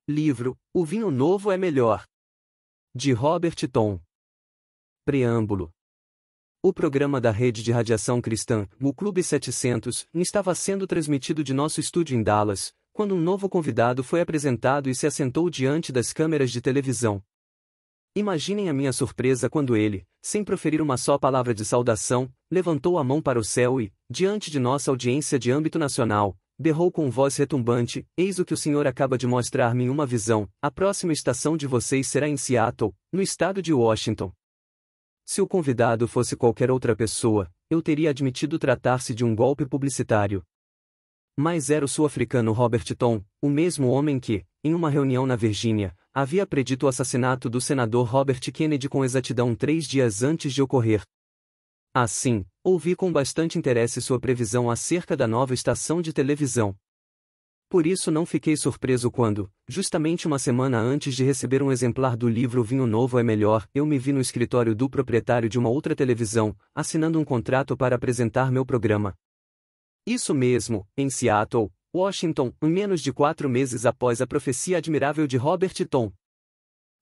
Livro, O Vinho Novo é Melhor. De Robert Tom. Preâmbulo. O programa da rede de radiação cristã, o Clube 700, estava sendo transmitido de nosso estúdio em Dallas, quando um novo convidado foi apresentado e se assentou diante das câmeras de televisão. Imaginem a minha surpresa quando ele, sem proferir uma só palavra de saudação, levantou a mão para o céu e, diante de nossa audiência de âmbito nacional, berrou com voz retumbante: "Eis o que o Senhor acaba de mostrar-me em uma visão, a próxima estação de vocês será em Seattle, no estado de Washington." Se o convidado fosse qualquer outra pessoa, eu teria admitido tratar-se de um golpe publicitário. Mas era o sul-africano Robert Tom, o mesmo homem que, em uma reunião na Virgínia, havia predito o assassinato do senador Robert Kennedy com exatidão 3 dias antes de ocorrer. Assim, ouvi com bastante interesse sua previsão acerca da nova estação de televisão. Por isso não fiquei surpreso quando, justamente uma semana antes de receber um exemplar do livro Vinho Novo é Melhor, eu me vi no escritório do proprietário de uma outra televisão, assinando um contrato para apresentar meu programa. Isso mesmo, em Seattle, Washington, em menos de 4 meses após a profecia admirável de Robert Tom.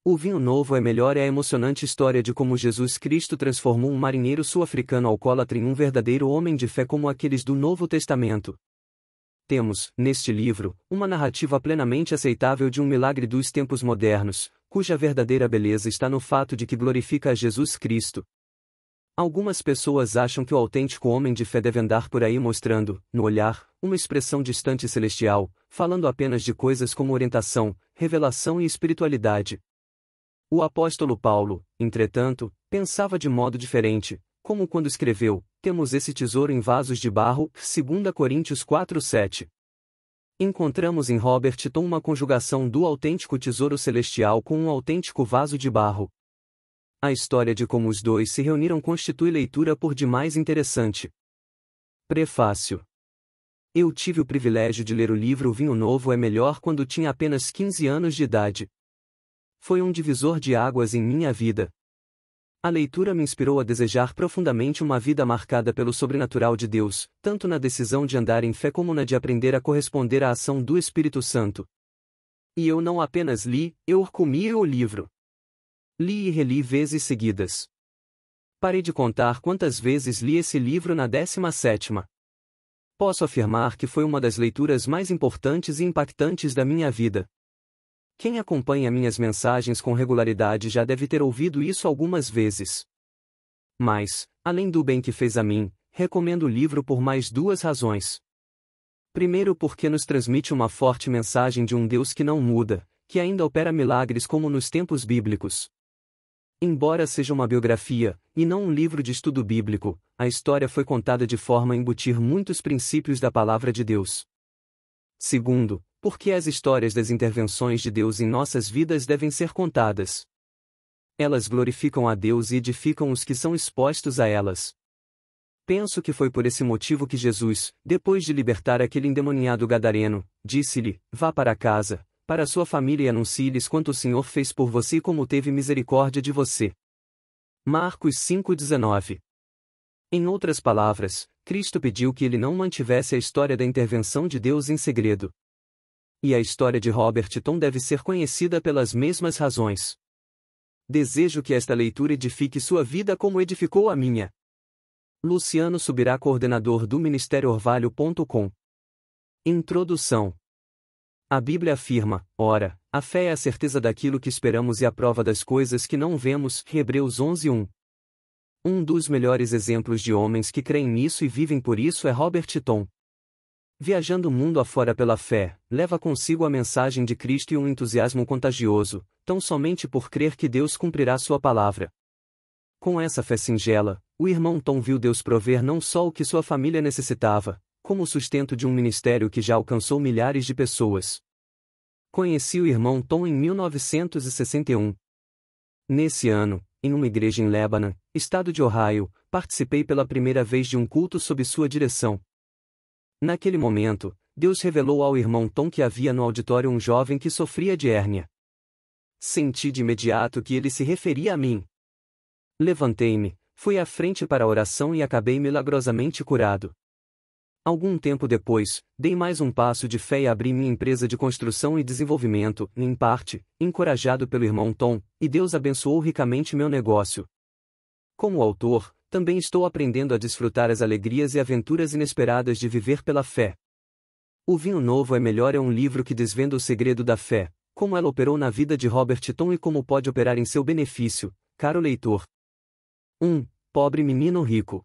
O Vinho Novo é Melhor é a emocionante história de como Jesus Cristo transformou um marinheiro sul-africano alcoólatra em um verdadeiro homem de fé como aqueles do Novo Testamento. Temos, neste livro, uma narrativa plenamente aceitável de um milagre dos tempos modernos, cuja verdadeira beleza está no fato de que glorifica a Jesus Cristo. Algumas pessoas acham que o autêntico homem de fé deve andar por aí mostrando, no olhar, uma expressão distante e celestial, falando apenas de coisas como orientação, revelação e espiritualidade. O apóstolo Paulo, entretanto, pensava de modo diferente, como quando escreveu: "Temos esse tesouro em vasos de barro", 2 Coríntios 4:7. Encontramos em Robert Tom uma conjugação do autêntico tesouro celestial com um autêntico vaso de barro. A história de como os dois se reuniram constitui leitura por demais interessante. Prefácio. Eu tive o privilégio de ler o livro Vinho Novo é Melhor quando tinha apenas 15 anos de idade. Foi um divisor de águas em minha vida. A leitura me inspirou a desejar profundamente uma vida marcada pelo sobrenatural de Deus, tanto na decisão de andar em fé como na de aprender a corresponder à ação do Espírito Santo. E eu não apenas li, eu comi o livro. Li e reli vezes seguidas. Parei de contar quantas vezes li esse livro na 17ª. Posso afirmar que foi uma das leituras mais importantes e impactantes da minha vida. Quem acompanha minhas mensagens com regularidade já deve ter ouvido isso algumas vezes. Mas, além do bem que fez a mim, recomendo o livro por mais 2 razões. Primeiro, porque nos transmite uma forte mensagem de um Deus que não muda, que ainda opera milagres como nos tempos bíblicos. Embora seja uma biografia, e não um livro de estudo bíblico, a história foi contada de forma a embutir muitos princípios da palavra de Deus. Segundo, porque as histórias das intervenções de Deus em nossas vidas devem ser contadas. Elas glorificam a Deus e edificam os que são expostos a elas. Penso que foi por esse motivo que Jesus, depois de libertar aquele endemoniado gadareno, disse-lhe: "Vá para casa, para sua família e anuncie-lhes quanto o Senhor fez por você e como teve misericórdia de você." Marcos 5:19. Em outras palavras, Cristo pediu que ele não mantivesse a história da intervenção de Deus em segredo. E a história de Robert Tom deve ser conhecida pelas mesmas razões. Desejo que esta leitura edifique sua vida como edificou a minha. Luciano Subirá, coordenador do Ministério Orvalho.com. Introdução. A Bíblia afirma: "Ora, a fé é a certeza daquilo que esperamos e a prova das coisas que não vemos." Hebreus 11:1. Um dos melhores exemplos de homens que creem nisso e vivem por isso é Robert Tom. Viajando o mundo afora pela fé, leva consigo a mensagem de Cristo e um entusiasmo contagioso, tão somente por crer que Deus cumprirá sua palavra. Com essa fé singela, o irmão Tom viu Deus prover não só o que sua família necessitava, como o sustento de um ministério que já alcançou milhares de pessoas. Conheci o irmão Tom em 1961. Nesse ano, em uma igreja em Lebanon, estado de Ohio, participei pela primeira vez de um culto sob sua direção. Naquele momento, Deus revelou ao irmão Tom que havia no auditório um jovem que sofria de hérnia. Senti de imediato que ele se referia a mim. Levantei-me, fui à frente para a oração e acabei milagrosamente curado. Algum tempo depois, dei mais um passo de fé e abri minha empresa de construção e desenvolvimento, em parte, encorajado pelo irmão Tom, e Deus abençoou ricamente meu negócio. Como autor, também estou aprendendo a desfrutar as alegrias e aventuras inesperadas de viver pela fé. O Vinho Novo é Melhor é um livro que desvenda o segredo da fé, como ela operou na vida de Robert Tom e como pode operar em seu benefício, caro leitor. 1. Pobre menino rico.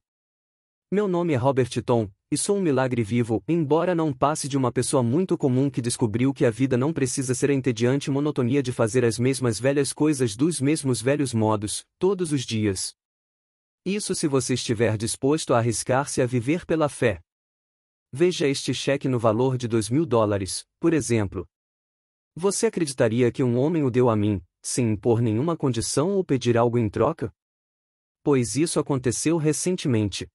Meu nome é Robert Tom, e sou um milagre vivo, embora não passe de uma pessoa muito comum que descobriu que a vida não precisa ser a entediante monotonia de fazer as mesmas velhas coisas dos mesmos velhos modos, todos os dias. Isso se você estiver disposto a arriscar-se a viver pela fé. Veja este cheque no valor de $2.000, por exemplo. Você acreditaria que um homem o deu a mim, sem impor nenhuma condição ou pedir algo em troca? Pois isso aconteceu recentemente.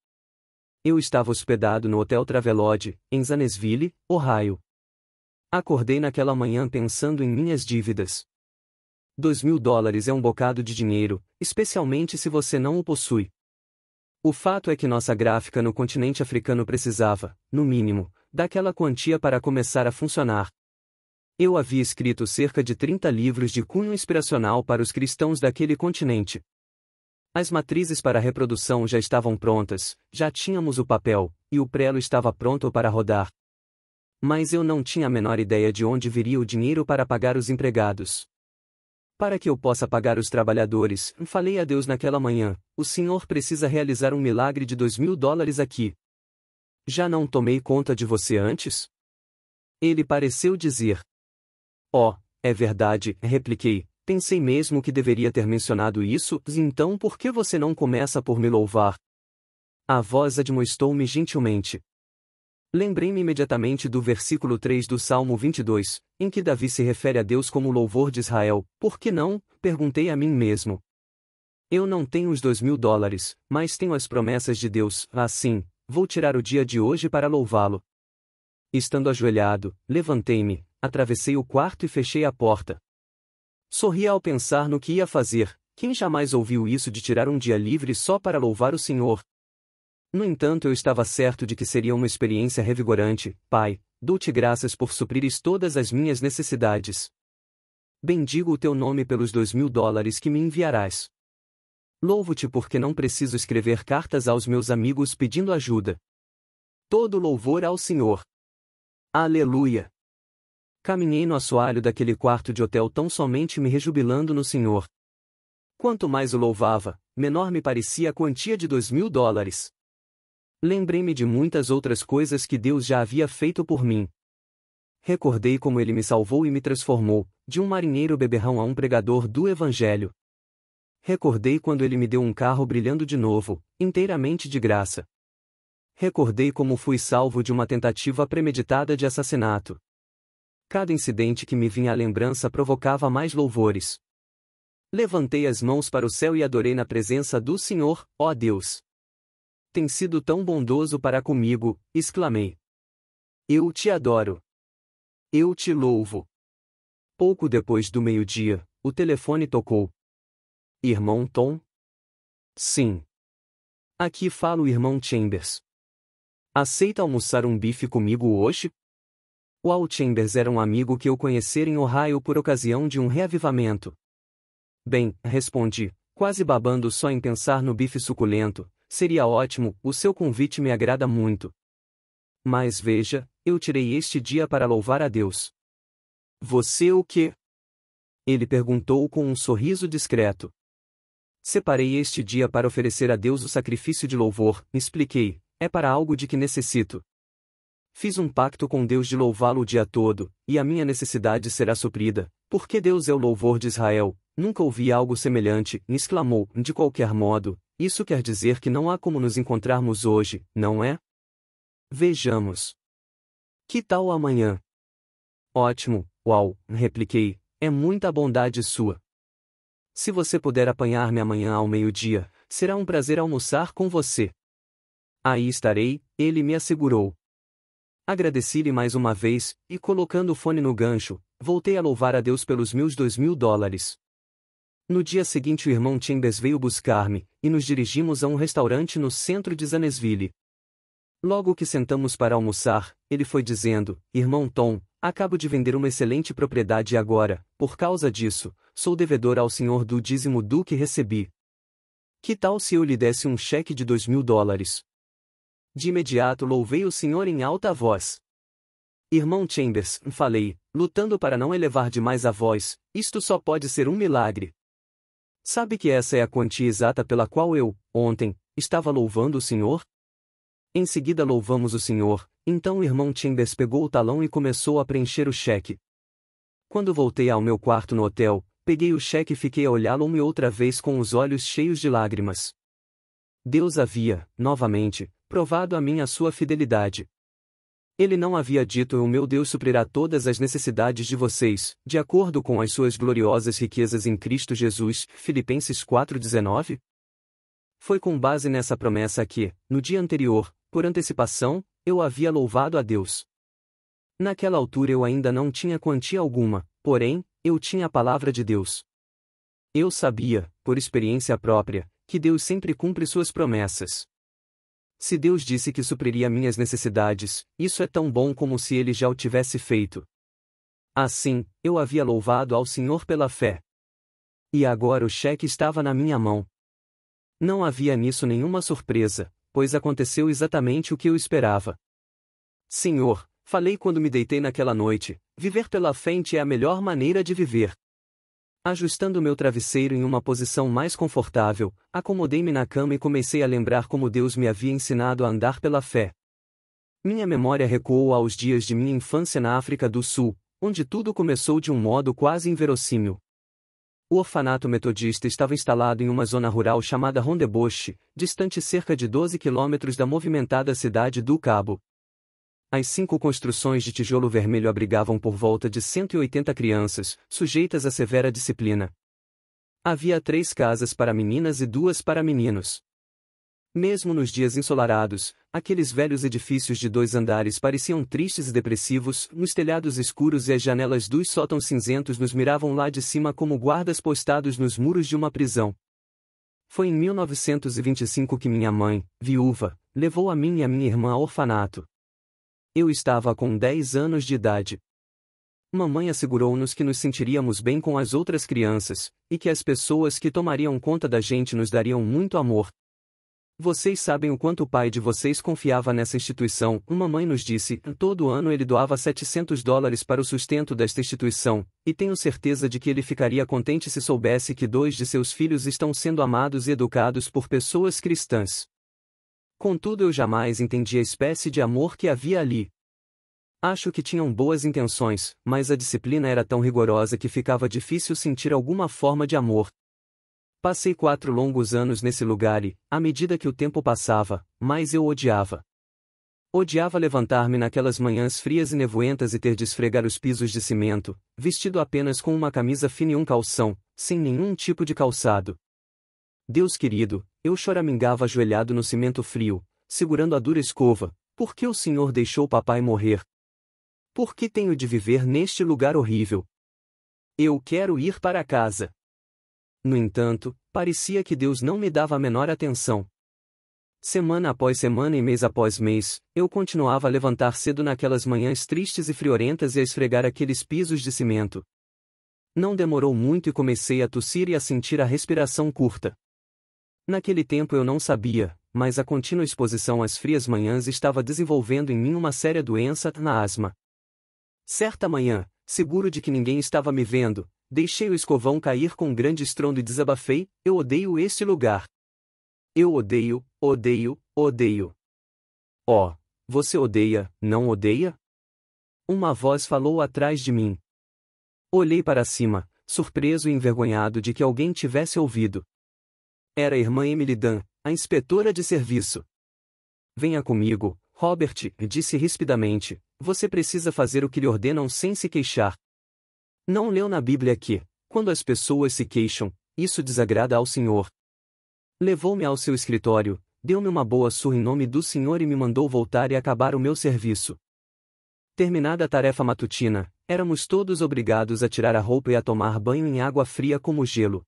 Eu estava hospedado no Hotel Travelodge, em Zanesville, Ohio. Acordei naquela manhã pensando em minhas dívidas. $2.000 é um bocado de dinheiro, especialmente se você não o possui. O fato é que nossa gráfica no continente africano precisava, no mínimo, daquela quantia para começar a funcionar. Eu havia escrito cerca de 30 livros de cunho inspiracional para os cristãos daquele continente. As matrizes para a reprodução já estavam prontas, já tínhamos o papel, e o prelo estava pronto para rodar. Mas eu não tinha a menor ideia de onde viria o dinheiro para pagar os empregados. Para que eu possa pagar os trabalhadores, falei a Deus naquela manhã, o Senhor precisa realizar um milagre de $2.000 aqui. Já não tomei conta de você antes? Ele pareceu dizer. Oh, é verdade, repliquei. Pensei mesmo que deveria ter mencionado isso, então por que você não começa por me louvar? A voz admoestou-me gentilmente. Lembrei-me imediatamente do versículo 3 do Salmo 22, em que Davi se refere a Deus como o louvor de Israel. Por que não? Perguntei a mim mesmo. Eu não tenho os $2.000, mas tenho as promessas de Deus, assim, vou tirar o dia de hoje para louvá-lo. Estando ajoelhado, levantei-me, atravessei o quarto e fechei a porta. Sorri ao pensar no que ia fazer. Quem jamais ouviu isso de tirar um dia livre só para louvar o Senhor? No entanto, eu estava certo de que seria uma experiência revigorante. Pai, dou-te graças por suprires todas as minhas necessidades. Bendigo o teu nome pelos $2.000 que me enviarás. Louvo-te porque não preciso escrever cartas aos meus amigos pedindo ajuda. Todo louvor ao Senhor. Aleluia! Caminhei no assoalho daquele quarto de hotel tão somente me rejubilando no Senhor. Quanto mais o louvava, menor me parecia a quantia de $2.000. Lembrei-me de muitas outras coisas que Deus já havia feito por mim. Recordei como Ele me salvou e me transformou, de um marinheiro beberrão a um pregador do Evangelho. Recordei quando Ele me deu um carro brilhando de novo, inteiramente de graça. Recordei como fui salvo de uma tentativa premeditada de assassinato. Cada incidente que me vinha à lembrança provocava mais louvores. Levantei as mãos para o céu e adorei na presença do Senhor, ó Deus. Tem sido tão bondoso para comigo, exclamei. Eu te adoro. Eu te louvo. Pouco depois do meio-dia, o telefone tocou. Irmão Tom? Sim. Aqui fala o irmão Chambers. Aceita almoçar um bife comigo hoje? O Al Chambers era um amigo que eu conhecera em Ohio por ocasião de um reavivamento. Bem, respondi, quase babando só em pensar no bife suculento, seria ótimo, o seu convite me agrada muito. Mas veja, eu tirei este dia para louvar a Deus. Você o quê? Ele perguntou com um sorriso discreto. Separei este dia para oferecer a Deus o sacrifício de louvor, expliquei, é para algo de que necessito. Fiz um pacto com Deus de louvá-lo o dia todo, e a minha necessidade será suprida, porque Deus é o louvor de Israel. Nunca ouvi algo semelhante, exclamou. De qualquer modo, isso quer dizer que não há como nos encontrarmos hoje, não é? Vejamos. Que tal amanhã? Ótimo, uau, repliquei, é muita bondade sua. Se você puder apanhar-me amanhã ao meio-dia, será um prazer almoçar com você. Aí estarei, ele me assegurou. Agradeci-lhe mais uma vez, e colocando o fone no gancho, voltei a louvar a Deus pelos meus $2.000. No dia seguinte o irmão Chambers veio buscar-me, e nos dirigimos a um restaurante no centro de Zanesville. Logo que sentamos para almoçar, ele foi dizendo: Irmão Tom, acabo de vender uma excelente propriedade e agora, por causa disso, sou devedor ao senhor do dízimo do que recebi. Que tal se eu lhe desse um cheque de $2.000? De imediato louvei o senhor em alta voz. Irmão Chambers, falei, lutando para não elevar demais a voz, isto só pode ser um milagre. Sabe que essa é a quantia exata pela qual eu, ontem, estava louvando o senhor? Em seguida louvamos o senhor, então o irmão Chambers pegou o talão e começou a preencher o cheque. Quando voltei ao meu quarto no hotel, peguei o cheque e fiquei a olhá-lo uma e outra vez com os olhos cheios de lágrimas. Deus havia, novamente, provado a mim a sua fidelidade. Ele não havia dito: o meu Deus suprirá todas as necessidades de vocês, de acordo com as suas gloriosas riquezas em Cristo Jesus, Filipenses 4:19? Foi com base nessa promessa que, no dia anterior, por antecipação, eu havia louvado a Deus. Naquela altura eu ainda não tinha quantia alguma, porém, eu tinha a palavra de Deus. Eu sabia, por experiência própria, que Deus sempre cumpre suas promessas. Se Deus disse que supriria minhas necessidades, isso é tão bom como se Ele já o tivesse feito. Assim, eu havia louvado ao Senhor pela fé. E agora o cheque estava na minha mão. Não havia nisso nenhuma surpresa, pois aconteceu exatamente o que eu esperava. Senhor, falei quando me deitei naquela noite, viver pela fé em Ti é a melhor maneira de viver. Ajustando meu travesseiro em uma posição mais confortável, acomodei-me na cama e comecei a lembrar como Deus me havia ensinado a andar pela fé. Minha memória recuou aos dias de minha infância na África do Sul, onde tudo começou de um modo quase inverossímil. O orfanato metodista estava instalado em uma zona rural chamada Rondebosch, distante cerca de 12 quilômetros da movimentada cidade do Cabo. As 5 construções de tijolo vermelho abrigavam por volta de 180 crianças, sujeitas a severa disciplina. Havia 3 casas para meninas e 2 para meninos. Mesmo nos dias ensolarados, aqueles velhos edifícios de 2 andares pareciam tristes e depressivos, os telhados escuros e as janelas dos sótãos cinzentos nos miravam lá de cima como guardas postados nos muros de uma prisão. Foi em 1925 que minha mãe, viúva, levou a mim e a minha irmã ao orfanato. Eu estava com 10 anos de idade. Mamãe assegurou-nos que nos sentiríamos bem com as outras crianças, e que as pessoas que tomariam conta da gente nos dariam muito amor. Vocês sabem o quanto o pai de vocês confiava nessa instituição. Mamãe nos disse: todo ano ele doava $700 para o sustento desta instituição, e tenho certeza de que ele ficaria contente se soubesse que 2 de seus filhos estão sendo amados e educados por pessoas cristãs. Contudo, eu jamais entendi a espécie de amor que havia ali. Acho que tinham boas intenções, mas a disciplina era tão rigorosa que ficava difícil sentir alguma forma de amor. Passei 4 longos anos nesse lugar e, à medida que o tempo passava, mais eu odiava. Odiava levantar-me naquelas manhãs frias e nevoentas e ter de esfregar os pisos de cimento, vestido apenas com uma camisa fina e um calção, sem nenhum tipo de calçado. Deus querido, eu choramingava ajoelhado no cimento frio, segurando a dura escova: por que o Senhor deixou papai morrer? Por que tenho de viver neste lugar horrível? Eu quero ir para casa. No entanto, parecia que Deus não me dava a menor atenção. Semana após semana e mês após mês, eu continuava a levantar cedo naquelas manhãs tristes e friorentas e a esfregar aqueles pisos de cimento. Não demorou muito e comecei a tossir e a sentir a respiração curta. Naquele tempo eu não sabia, mas a contínua exposição às frias manhãs estava desenvolvendo em mim uma séria doença na asma. Certa manhã, seguro de que ninguém estava me vendo, deixei o escovão cair com um grande estrondo e desabafei: eu odeio este lugar. Eu odeio, odeio, odeio. Oh, você odeia, não odeia? Uma voz falou atrás de mim. Olhei para cima, surpreso e envergonhado de que alguém tivesse ouvido. Era a irmã Emily Dunn, a inspetora de serviço. Venha comigo, Robert, disse rispidamente, você precisa fazer o que lhe ordenam sem se queixar. Não leu na Bíblia que, quando as pessoas se queixam, isso desagrada ao Senhor. Levou-me ao seu escritório, deu-me uma boa surra em nome do Senhor e me mandou voltar e acabar o meu serviço. Terminada a tarefa matutina, éramos todos obrigados a tirar a roupa e a tomar banho em água fria como gelo.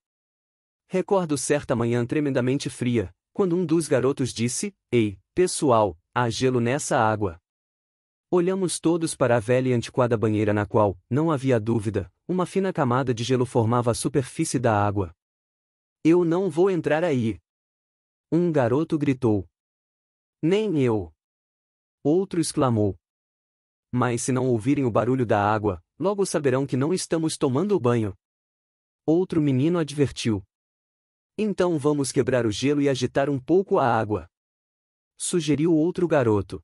Recordo certa manhã tremendamente fria, quando um dos garotos disse: ei, pessoal, há gelo nessa água. Olhamos todos para a velha e antiquada banheira na qual, não havia dúvida, uma fina camada de gelo formava a superfície da água. Eu não vou entrar aí. Um garoto gritou. Nem eu. Outro exclamou. Mas se não ouvirem o barulho da água, logo saberão que não estamos tomando banho. Outro menino advertiu. Então vamos quebrar o gelo e agitar um pouco a água. Sugeriu outro garoto.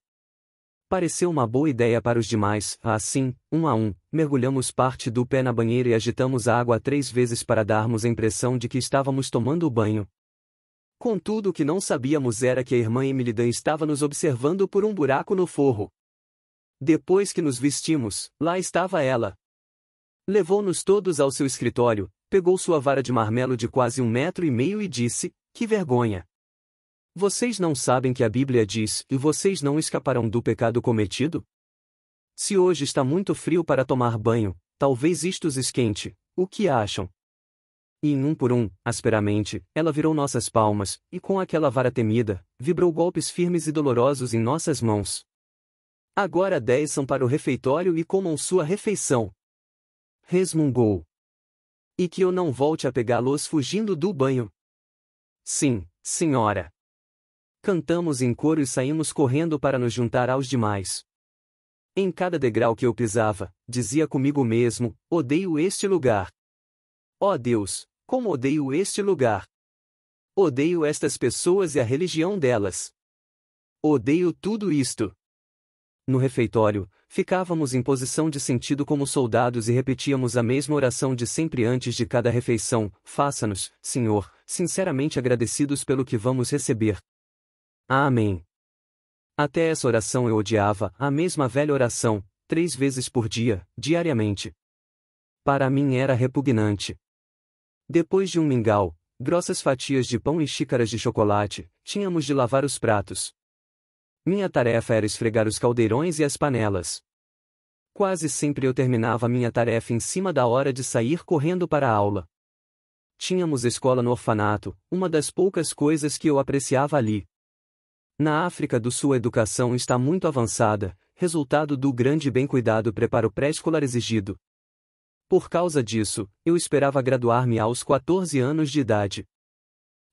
Pareceu uma boa ideia para os demais, assim, um a um, mergulhamos parte do pé na banheira e agitamos a água 3 vezes para darmos a impressão de que estávamos tomando banho. Contudo, o que não sabíamos era que a irmã Emilidan estava nos observando por um buraco no forro. Depois que nos vestimos, lá estava ela. Levou-nos todos ao seu escritório, pegou sua vara de marmelo de quase 1,5 metros e disse, que vergonha! Vocês não sabem que a Bíblia diz, e vocês não escaparão do pecado cometido? Se hoje está muito frio para tomar banho, talvez isto os esquente, o que acham? E um por um, asperamente, ela virou nossas palmas, e com aquela vara temida, vibrou golpes firmes e dolorosos em nossas mãos. Agora 10 são para o refeitório e comam sua refeição. Resmungou. E que eu não volte a pegá-los fugindo do banho. Sim, senhora. Cantamos em coro e saímos correndo para nos juntar aos demais. Em cada degrau que eu pisava, dizia comigo mesmo, odeio este lugar. Ó Deus, como odeio este lugar! Odeio estas pessoas e a religião delas. Odeio tudo isto. No refeitório, ficávamos em posição de sentido como soldados e repetíamos a mesma oração de sempre antes de cada refeição, faça-nos, Senhor, sinceramente agradecidos pelo que vamos receber. Amém. Até essa oração eu odiava, a mesma velha oração, 3 vezes por dia, diariamente. Para mim era repugnante. Depois de um mingau, grossas fatias de pão e xícaras de chocolate, tínhamos de lavar os pratos. Minha tarefa era esfregar os caldeirões e as panelas. Quase sempre eu terminava minha tarefa em cima da hora de sair correndo para a aula. Tínhamos escola no orfanato, uma das poucas coisas que eu apreciava ali. Na África do Sul a educação está muito avançada, resultado do grande e bem cuidado preparo pré-escolar exigido. Por causa disso, eu esperava graduar-me aos 14 anos de idade.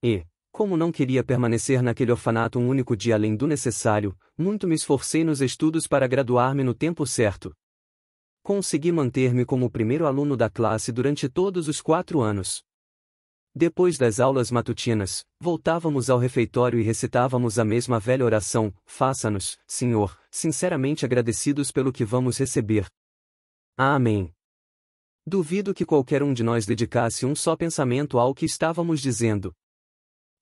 E, como não queria permanecer naquele orfanato um único dia além do necessário, muito me esforcei nos estudos para graduar-me no tempo certo. Consegui manter-me como o primeiro aluno da classe durante todos os 4 anos. Depois das aulas matutinas, voltávamos ao refeitório e recitávamos a mesma velha oração, faça-nos, Senhor, sinceramente agradecidos pelo que vamos receber. Amém. Duvido que qualquer um de nós dedicasse um só pensamento ao que estávamos dizendo.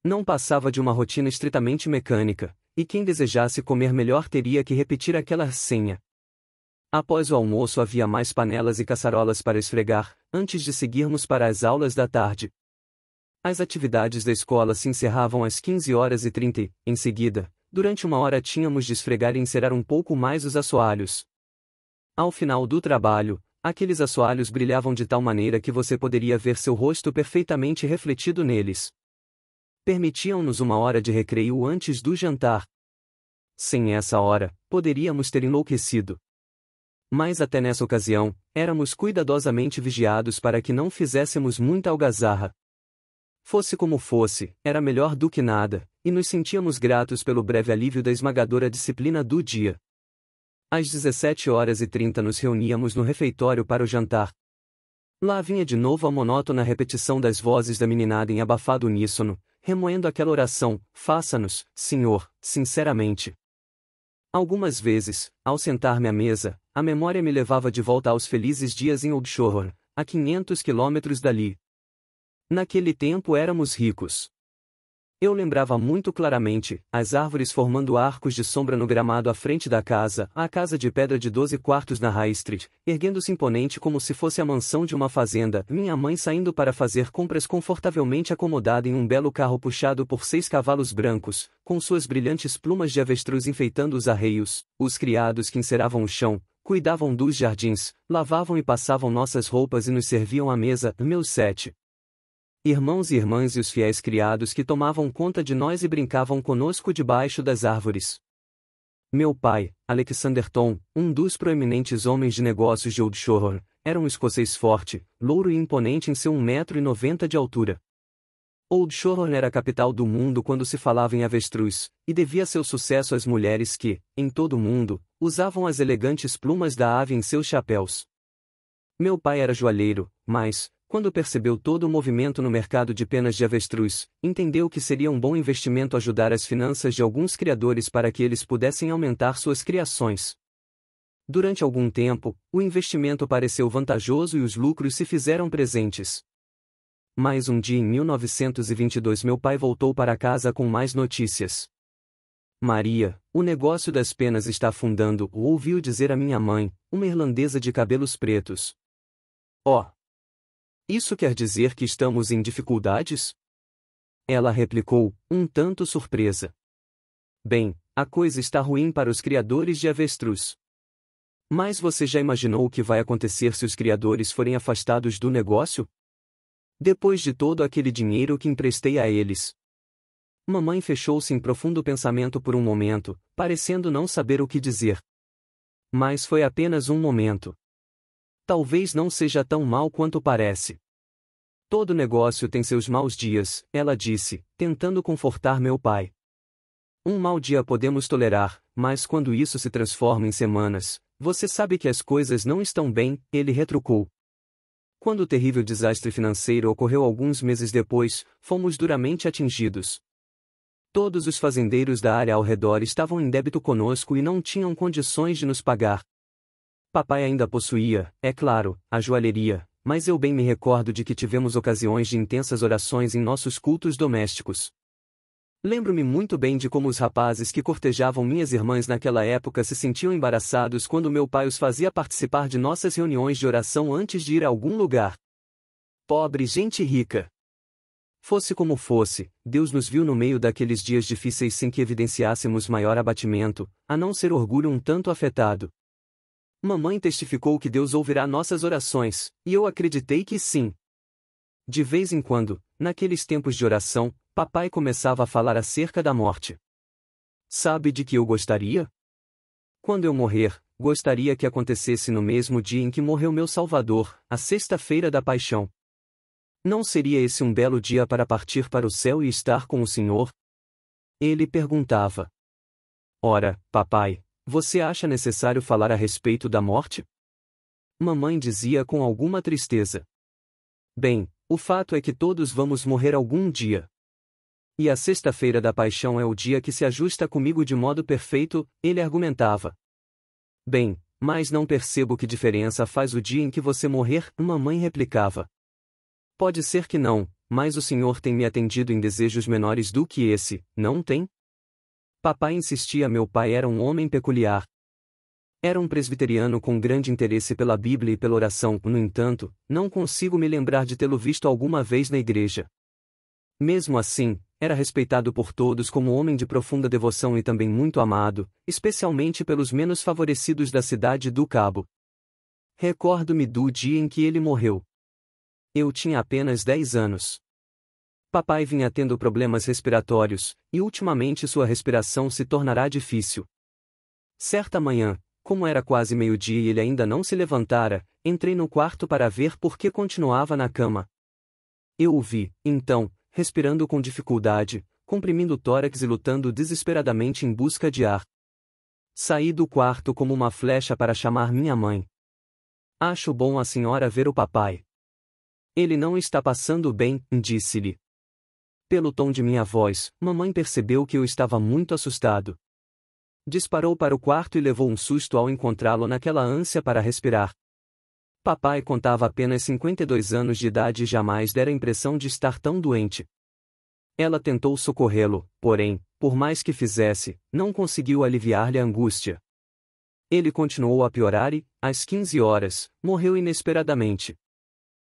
Não passava de uma rotina estritamente mecânica, e quem desejasse comer melhor teria que repetir aquela senha. Após o almoço havia mais panelas e caçarolas para esfregar, antes de seguirmos para as aulas da tarde. As atividades da escola se encerravam às 15h30, em seguida, durante 1 hora tínhamos de esfregar e encerar um pouco mais os assoalhos. Ao final do trabalho, aqueles assoalhos brilhavam de tal maneira que você poderia ver seu rosto perfeitamente refletido neles. Permitiam-nos 1 hora de recreio antes do jantar. Sem essa hora, poderíamos ter enlouquecido. Mas até nessa ocasião, éramos cuidadosamente vigiados para que não fizéssemos muita algazarra. Fosse como fosse, era melhor do que nada, e nos sentíamos gratos pelo breve alívio da esmagadora disciplina do dia. Às 17h30 nos reuníamos no refeitório para o jantar. Lá vinha de novo a monótona repetição das vozes da meninada em abafado uníssono, remoendo aquela oração, faça-nos, Senhor, sinceramente. Algumas vezes, ao sentar-me à mesa, a memória me levava de volta aos felizes dias em Old Shore, a 500 quilômetros dali. Naquele tempo éramos ricos. Eu lembrava muito claramente, as árvores formando arcos de sombra no gramado à frente da casa, a casa de pedra de 12 quartos na High Street, erguendo-se imponente como se fosse a mansão de uma fazenda, minha mãe saindo para fazer compras confortavelmente acomodada em um belo carro puxado por 6 cavalos brancos, com suas brilhantes plumas de avestruz enfeitando os arreios, os criados que enceravam o chão, cuidavam dos jardins, lavavam e passavam nossas roupas e nos serviam à mesa, meus 7 irmãos e irmãs e os fiéis criados que tomavam conta de nós e brincavam conosco debaixo das árvores. Meu pai, Alexander Thom, um dos proeminentes homens de negócios de Old Shoreham, era um escocês forte, louro e imponente em seu 1,90 m de altura. Old Shoreham era a capital do mundo quando se falava em avestruz, e devia seu sucesso às mulheres que, em todo o mundo, usavam as elegantes plumas da ave em seus chapéus. Meu pai era joalheiro, mas, quando percebeu todo o movimento no mercado de penas de avestruz, entendeu que seria um bom investimento ajudar as finanças de alguns criadores para que eles pudessem aumentar suas criações. Durante algum tempo, o investimento pareceu vantajoso e os lucros se fizeram presentes. Mas um dia em 1922 meu pai voltou para casa com mais notícias. Maria, o negócio das penas está afundando, ouviu dizer a minha mãe, uma irlandesa de cabelos pretos. Oh! Isso quer dizer que estamos em dificuldades? Ela replicou, um tanto surpresa. Bem, a coisa está ruim para os criadores de avestruz. Mas você já imaginou o que vai acontecer se os criadores forem afastados do negócio? Depois de todo aquele dinheiro que emprestei a eles. Mamãe fechou-se em profundo pensamento por um momento, parecendo não saber o que dizer. Mas foi apenas um momento. Talvez não seja tão mal quanto parece. Todo negócio tem seus maus dias, ela disse, tentando confortar meu pai. Um mau dia podemos tolerar, mas quando isso se transforma em semanas, você sabe que as coisas não estão bem, ele retrucou. Quando o terrível desastre financeiro ocorreu alguns meses depois, fomos duramente atingidos. Todos os fazendeiros da área ao redor estavam em débito conosco e não tinham condições de nos pagar. Papai ainda possuía, é claro, a joalheria, mas eu bem me recordo de que tivemos ocasiões de intensas orações em nossos cultos domésticos. Lembro-me muito bem de como os rapazes que cortejavam minhas irmãs naquela época se sentiam embaraçados quando meu pai os fazia participar de nossas reuniões de oração antes de ir a algum lugar. Pobre gente rica! Fosse como fosse, Deus nos viu no meio daqueles dias difíceis sem que evidenciássemos maior abatimento, a não ser orgulho um tanto afetado. Mamãe testificou que Deus ouvirá nossas orações, e eu acreditei que sim. De vez em quando, naqueles tempos de oração, papai começava a falar acerca da morte. Sabe de que eu gostaria? Quando eu morrer, gostaria que acontecesse no mesmo dia em que morreu meu Salvador, a sexta-feira da Paixão. Não seria esse um belo dia para partir para o céu e estar com o Senhor? Ele perguntava. Ora, papai, você acha necessário falar a respeito da morte? Mamãe dizia com alguma tristeza. Bem, o fato é que todos vamos morrer algum dia. E a sexta-feira da Paixão é o dia que se ajusta comigo de modo perfeito, ele argumentava. Bem, mas não percebo que diferença faz o dia em que você morrer, mamãe replicava. Pode ser que não, mas o Senhor tem me atendido em desejos menores do que esse, não tem? Papai insistia. Meu pai era um homem peculiar. Era um presbiteriano com grande interesse pela Bíblia e pela oração, no entanto, não consigo me lembrar de tê-lo visto alguma vez na igreja. Mesmo assim, era respeitado por todos como homem de profunda devoção e também muito amado, especialmente pelos menos favorecidos da cidade do Cabo. Recordo-me do dia em que ele morreu. Eu tinha apenas 10 anos. Papai vinha tendo problemas respiratórios, e ultimamente sua respiração se tornará difícil. Certa manhã, como era quase meio-dia e ele ainda não se levantara, entrei no quarto para ver por que continuava na cama. Eu o vi, então, respirando com dificuldade, comprimindo o tórax e lutando desesperadamente em busca de ar. Saí do quarto como uma flecha para chamar minha mãe. Acho bom a senhora ver o papai. Ele não está passando bem, disse-lhe. Pelo tom de minha voz, mamãe percebeu que eu estava muito assustado. Disparou para o quarto e levou um susto ao encontrá-lo naquela ânsia para respirar. Papai contava apenas 52 anos de idade e jamais dera a impressão de estar tão doente. Ela tentou socorrê-lo, porém, por mais que fizesse, não conseguiu aliviar-lhe a angústia. Ele continuou a piorar e, às 15 horas, morreu inesperadamente.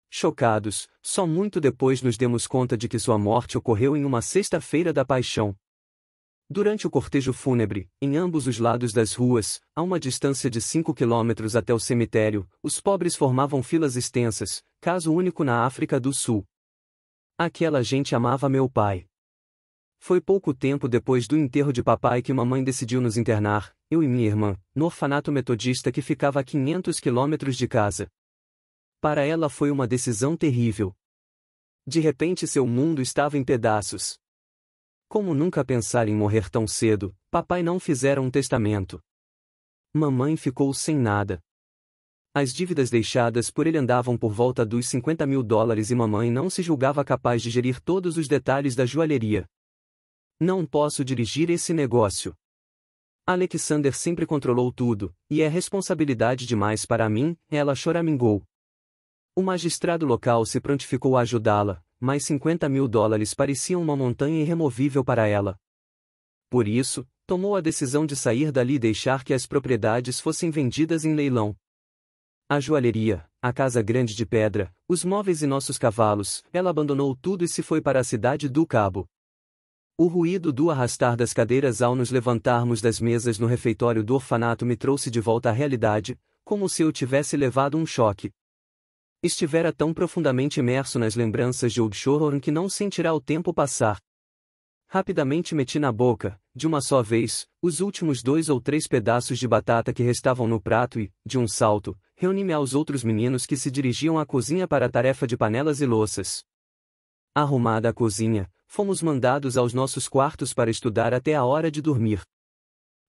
Chocados, só muito depois nos demos conta de que sua morte ocorreu em uma sexta-feira da Paixão. Durante o cortejo fúnebre, em ambos os lados das ruas, a uma distância de 5 quilômetros até o cemitério, os pobres formavam filas extensas, caso único na África do Sul. Aquela gente amava meu pai. Foi pouco tempo depois do enterro de papai que mamãe decidiu nos internar, eu e minha irmã, no orfanato metodista que ficava a 500 quilômetros de casa. Para ela foi uma decisão terrível. De repente seu mundo estava em pedaços. Como nunca pensar em morrer tão cedo, papai não fizera um testamento. Mamãe ficou sem nada. As dívidas deixadas por ele andavam por volta dos $50.000 e mamãe não se julgava capaz de gerir todos os detalhes da joalheria. Não posso dirigir esse negócio. Alexander sempre controlou tudo, e é responsabilidade demais para mim, ela choramingou. O magistrado local se prontificou a ajudá-la, mas $50.000 pareciam uma montanha irremovível para ela. Por isso, tomou a decisão de sair dali e deixar que as propriedades fossem vendidas em leilão. A joalheria, a casa grande de pedra, os móveis e nossos cavalos, ela abandonou tudo e se foi para a cidade do Cabo. O ruído do arrastar das cadeiras ao nos levantarmos das mesas no refeitório do orfanato me trouxe de volta à realidade, como se eu tivesse levado um choque. Estivera tão profundamente imerso nas lembranças de Old Shoreham que não sentirá o tempo passar. Rapidamente meti na boca, de uma só vez, os últimos 2 ou 3 pedaços de batata que restavam no prato e, de um salto, reuni-me aos outros meninos que se dirigiam à cozinha para a tarefa de panelas e louças. Arrumada a cozinha, fomos mandados aos nossos quartos para estudar até a hora de dormir.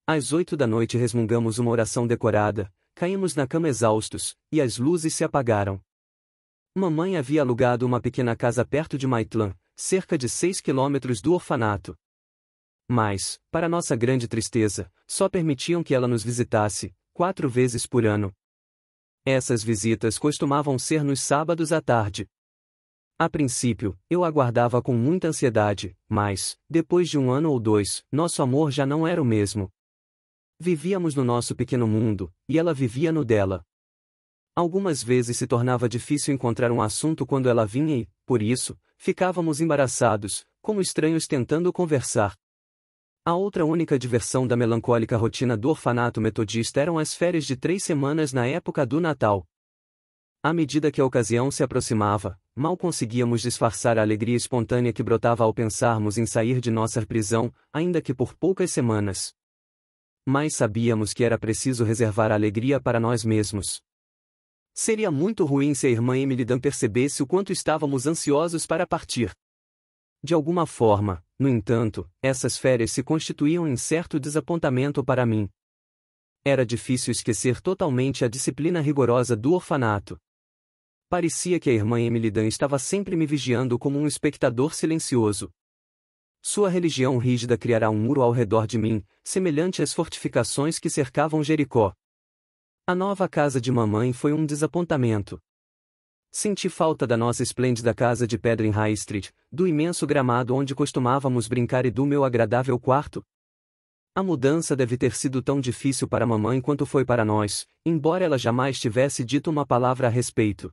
Às 8 da noite resmungamos uma oração decorada, caímos na cama exaustos, e as luzes se apagaram. Mamãe havia alugado uma pequena casa perto de Maitland, cerca de 6 quilômetros do orfanato. Mas, para nossa grande tristeza, só permitiam que ela nos visitasse, 4 vezes por ano. Essas visitas costumavam ser nos sábados à tarde. A princípio, eu aguardava com muita ansiedade, mas, depois de 1 ano ou 2, nosso amor já não era o mesmo. Vivíamos no nosso pequeno mundo, e ela vivia no dela. Algumas vezes se tornava difícil encontrar um assunto quando ela vinha e, por isso, ficávamos embaraçados, como estranhos tentando conversar. A outra única diversão da melancólica rotina do orfanato metodista eram as férias de 3 semanas na época do Natal. À medida que a ocasião se aproximava, mal conseguíamos disfarçar a alegria espontânea que brotava ao pensarmos em sair de nossa prisão, ainda que por poucas semanas. Mas sabíamos que era preciso reservar a alegria para nós mesmos. Seria muito ruim se a irmã Emily Dan percebesse o quanto estávamos ansiosos para partir. De alguma forma, no entanto, essas férias se constituíam em certo desapontamento para mim. Era difícil esquecer totalmente a disciplina rigorosa do orfanato. Parecia que a irmã Emily Dan estava sempre me vigiando como um espectador silencioso. Sua religião rígida criará um muro ao redor de mim, semelhante às fortificações que cercavam Jericó. A nova casa de mamãe foi um desapontamento. Senti falta da nossa esplêndida casa de pedra em High Street, do imenso gramado onde costumávamos brincar e do meu agradável quarto. A mudança deve ter sido tão difícil para mamãe quanto foi para nós, embora ela jamais tivesse dito uma palavra a respeito.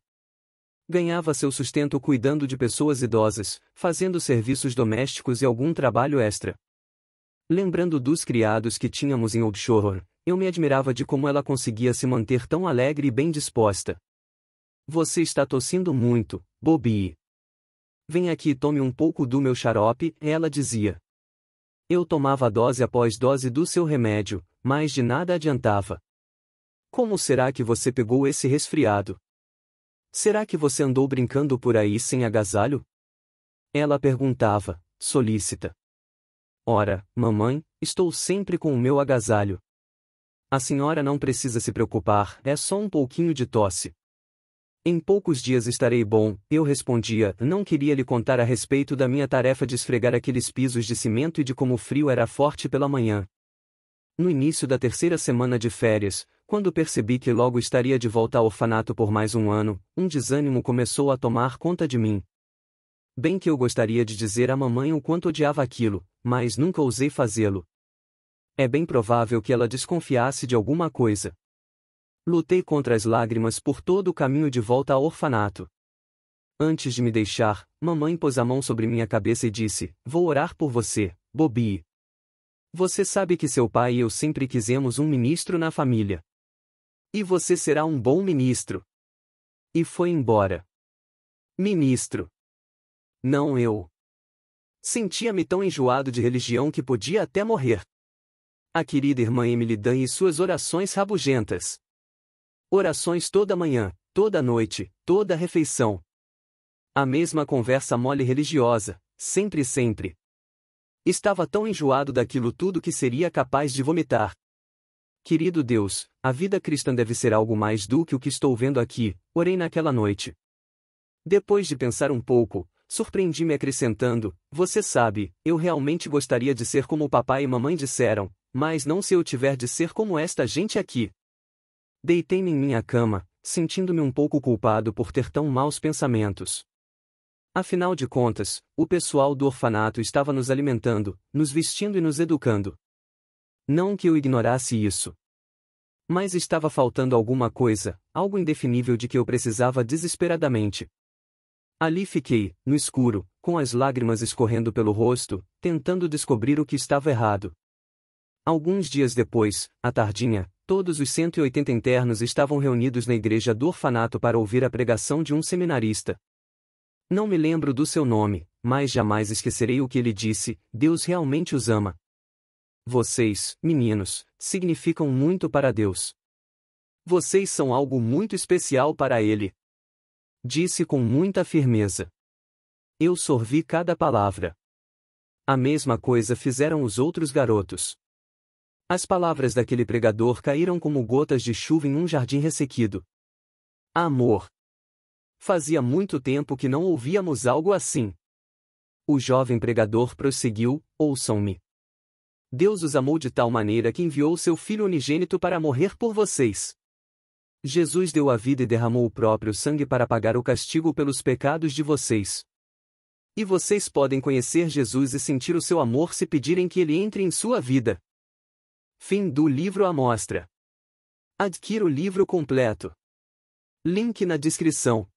Ganhava seu sustento cuidando de pessoas idosas, fazendo serviços domésticos e algum trabalho extra. Lembrando dos criados que tínhamos em Old Shoreham, eu me admirava de como ela conseguia se manter tão alegre e bem disposta. Você está tossindo muito, Bobby. Vem aqui e tome um pouco do meu xarope, ela dizia. Eu tomava dose após dose do seu remédio, mas de nada adiantava. Como será que você pegou esse resfriado? Será que você andou brincando por aí sem agasalho? Ela perguntava, solícita. Ora, mamãe, estou sempre com o meu agasalho. A senhora não precisa se preocupar, é só um pouquinho de tosse. Em poucos dias estarei bom, eu respondia, não queria lhe contar a respeito da minha tarefa de esfregar aqueles pisos de cimento e de como o frio era forte pela manhã. No início da 3ª semana de férias, quando percebi que logo estaria de volta ao orfanato por mais um ano, um desânimo começou a tomar conta de mim. Bem que eu gostaria de dizer à mamãe o quanto odiava aquilo, mas nunca ousei fazê-lo. É bem provável que ela desconfiasse de alguma coisa. Lutei contra as lágrimas por todo o caminho de volta ao orfanato. Antes de me deixar, mamãe pôs a mão sobre minha cabeça e disse, vou orar por você, Bobby. Você sabe que seu pai e eu sempre quisemos um ministro na família. E você será um bom ministro. E foi embora. Ministro. Não eu. Sentia-me tão enjoado de religião que podia até morrer. A querida irmã Emily Dan e suas orações rabugentas. Orações toda manhã, toda noite, toda refeição. A mesma conversa mole religiosa, sempre. Estava tão enjoado daquilo tudo que seria capaz de vomitar. Querido Deus, a vida cristã deve ser algo mais do que o que estou vendo aqui, orei naquela noite. Depois de pensar um pouco, surpreendi-me acrescentando, você sabe, eu realmente gostaria de ser como o papai e mamãe disseram, mas não se eu tiver de ser como esta gente aqui. Deitei-me em minha cama, sentindo-me um pouco culpado por ter tão maus pensamentos. Afinal de contas, o pessoal do orfanato estava nos alimentando, nos vestindo e nos educando. Não que eu ignorasse isso. Mas estava faltando alguma coisa, algo indefinível de que eu precisava desesperadamente. Ali fiquei, no escuro, com as lágrimas escorrendo pelo rosto, tentando descobrir o que estava errado. Alguns dias depois, à tardinha, todos os 180 internos estavam reunidos na igreja do orfanato para ouvir a pregação de um seminarista. Não me lembro do seu nome, mas jamais esquecerei o que ele disse: Deus realmente os ama. Vocês, meninos, significam muito para Deus. Vocês são algo muito especial para Ele. Disse com muita firmeza. Eu sorvi cada palavra. A mesma coisa fizeram os outros garotos. As palavras daquele pregador caíram como gotas de chuva em um jardim ressequido. Amor. Fazia muito tempo que não ouvíamos algo assim. O jovem pregador prosseguiu: ouçam-me. Deus os amou de tal maneira que enviou seu Filho unigênito para morrer por vocês. Jesus deu a vida e derramou o próprio sangue para pagar o castigo pelos pecados de vocês. E vocês podem conhecer Jesus e sentir o seu amor se pedirem que ele entre em sua vida. Fim do livro Amostra. Adquira o livro completo. Link na descrição.